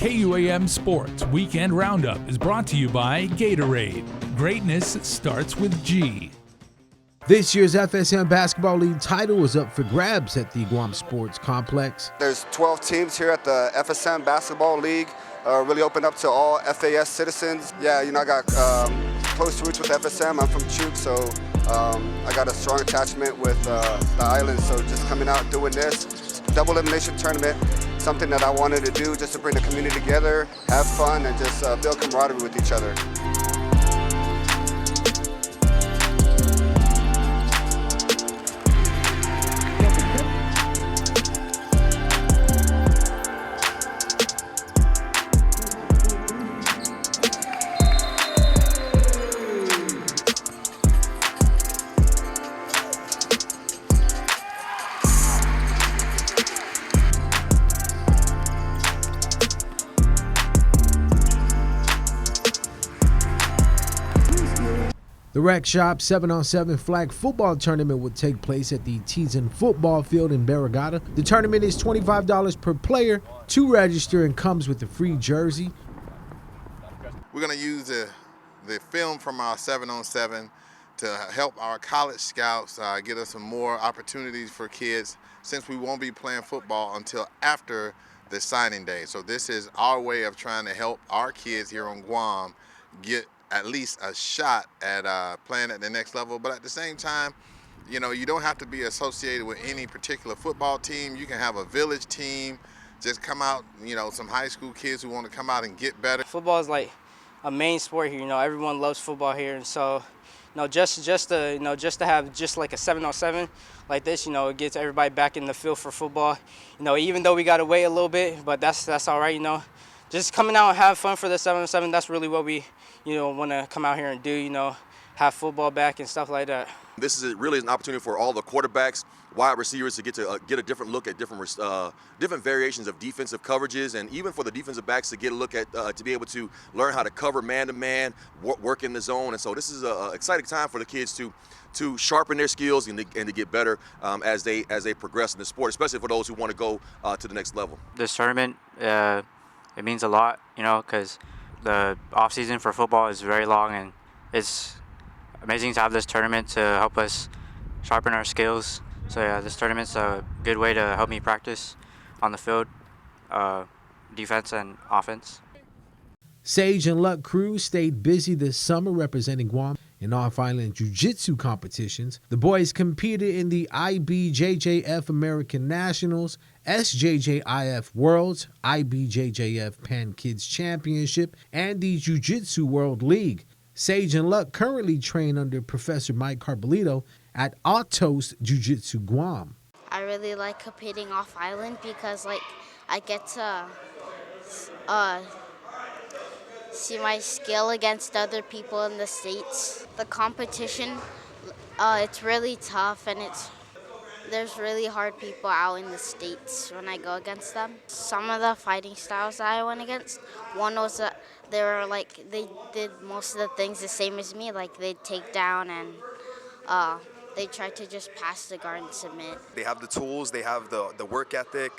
KUAM Sports Weekend Roundup is brought to you by Gatorade. Greatness starts with G. This year's FMS Basketball League title is up for grabs at the Guam Sports Complex. There's 12 teams here at the FMS Basketball League, really open up to all FAS citizens. Yeah, I got close roots with FSM. I'm from Chuk, so I got a strong attachment with the island. So just coming out doing this double elimination tournament, something that I wanted to do just to bring the community together, have fun, and just build camaraderie with each other. The Rec Shop 7-on-7 flag football tournament will take place at the Teason football field in Barragata. The tournament is $25 per player to register and comes with a free jersey. We're going to use the film from our 7-on-7 to help our college scouts get us some more opportunities for kids, since we won't be playing football until after the signing day. So this is our way of trying to help our kids here on Guam get at least a shot at playing at the next level. But at the same time, you don't have to be associated with any particular football team. You can have a village team, just come out, some high school kids who want to come out and get better. Football is like a main sport here. Everyone loves football here, and so just to have just like a 7-on-7 like this, it gets everybody back in the field for football. Even though we got to wait a little bit, but that's all right. Just coming out and have fun for the 7-on-7. That's really what we want to come out here and do. Have football back and stuff like that. This is really an opportunity for all the quarterbacks, wide receivers to get a different look at different variations of defensive coverages, and even for the defensive backs to get a look at to be able to learn how to cover man-to-man, work in the zone. And so this is an exciting time for the kids to sharpen their skills and to get better as they progress in the sport, especially for those who want to go to the next level. This tournament, it means a lot, because the off season for football is very long, and it's amazing to have this tournament to help us sharpen our skills. So yeah, this tournament's a good way to help me practice on the field, defense and offense. Sage and Luck crews stayed busy this summer representing Guam in off-island jiu-jitsu competitions. The boys competed in the IBJJF American Nationals, SJJIF Worlds, IBJJF Pan Kids Championship, and the Jiu-Jitsu World League. Sage and Luck currently train under Professor Mike Carbolito at Autos Jiu-Jitsu Guam. I really like competing off-island because I get to see my skill against other people in the States. The competition, it's really tough, and there's really hard people out in the States when I go against them. Some of the fighting styles that I went against, one was that they did most of the things the same as me, like they'd take down and they tried to just pass the guard and submit. They have the tools, they have the work ethic,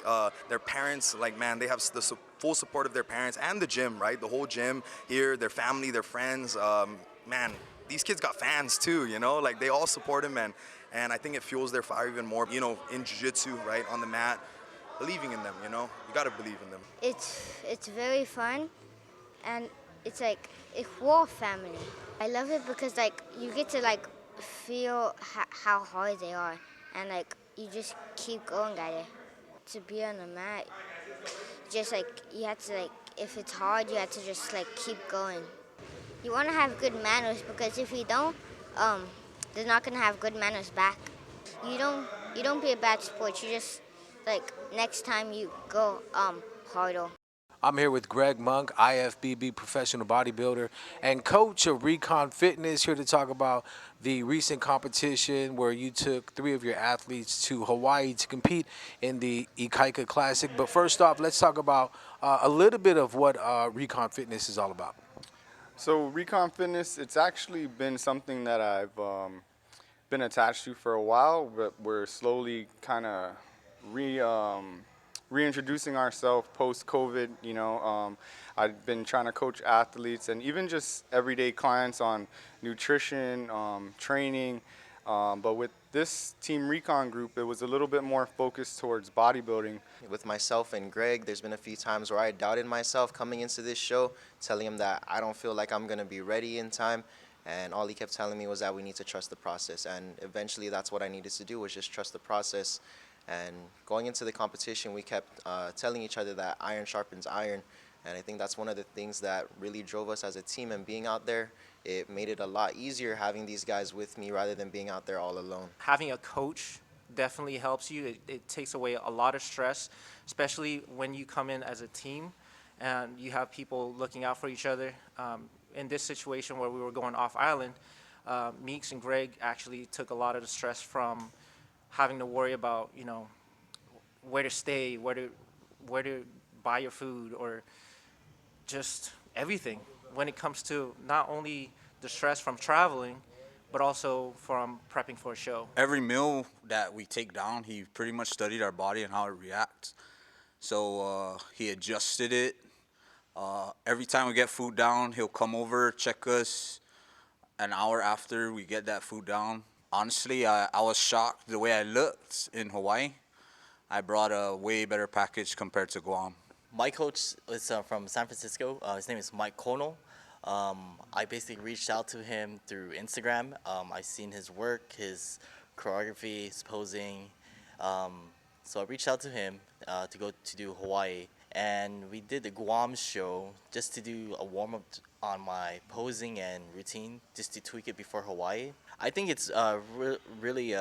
their parents, they have the full support of their parents and the gym, right? The whole gym here, their family, their friends. These kids got fans too, they all support them, and I think it fuels their fire even more, in jiu-jitsu, right, on the mat, believing in them, you gotta believe in them. It's very fun, and it's like a whole family. I love it because you get to feel how hard they are, and you just keep going at it. To be on the mat, just you have to if it's hard, you have to just keep going. You want to have good manners, because if you don't, they're not gonna have good manners back. You don't be a bad sport. You just next time you go harder. I'm here with Greg Monk, IFBB professional bodybuilder and coach of Recon Fitness, here to talk about the recent competition where you took 3 of your athletes to Hawaii to compete in the Ikaika Classic. But first off, let's talk about a little bit of what Recon Fitness is all about. So Recon Fitness, it's actually been something that I've been attached to for a while, but we're slowly kind of reintroducing ourselves post-COVID. I've been trying to coach athletes and even just everyday clients on nutrition, training. But with this team recon group, it was a little bit more focused towards bodybuilding. With myself and Greg, there's been a few times where I doubted myself coming into this show, telling him that I don't feel like I'm going to be ready in time. And all he kept telling me was that we need to trust the process. And eventually that's what I needed to do, was just trust the process. And going into the competition, we kept telling each other that iron sharpens iron. And I think that's one of the things that really drove us as a team. And being out there, it made it a lot easier having these guys with me rather than being out there all alone. Having a coach definitely helps you. It takes away a lot of stress, especially when you come in as a team and you have people looking out for each other. In this situation where we were going off island, Meeks and Greg actually took a lot of the stress from having to worry about, where to stay, where to buy your food, or just everything when it comes to not only the stress from traveling, but also from prepping for a show. Every meal that we take down, he pretty much studied our body and how it reacts. So he adjusted it. Every time we get food down, he'll come over, check us an hour after we get that food down. Honestly, I was shocked the way I looked in Hawaii. I brought a way better package compared to Guam. My coach is from San Francisco. His name is Mike Conal. I basically reached out to him through Instagram. I seen his work, his choreography, his posing. So I reached out to him to go to do Hawaii. And we did the Guam show just to do a warm-up on my posing and routine, just to tweak it before Hawaii. I think it's really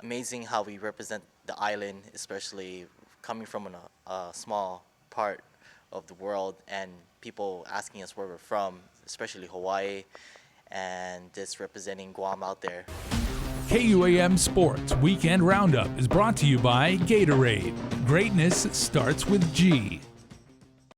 amazing how we represent the island, especially coming from a small part of the world and people asking us where we're from, especially Hawaii, and just representing Guam out there. KUAM Sports Weekend Roundup is brought to you by Gatorade. Greatness starts with G.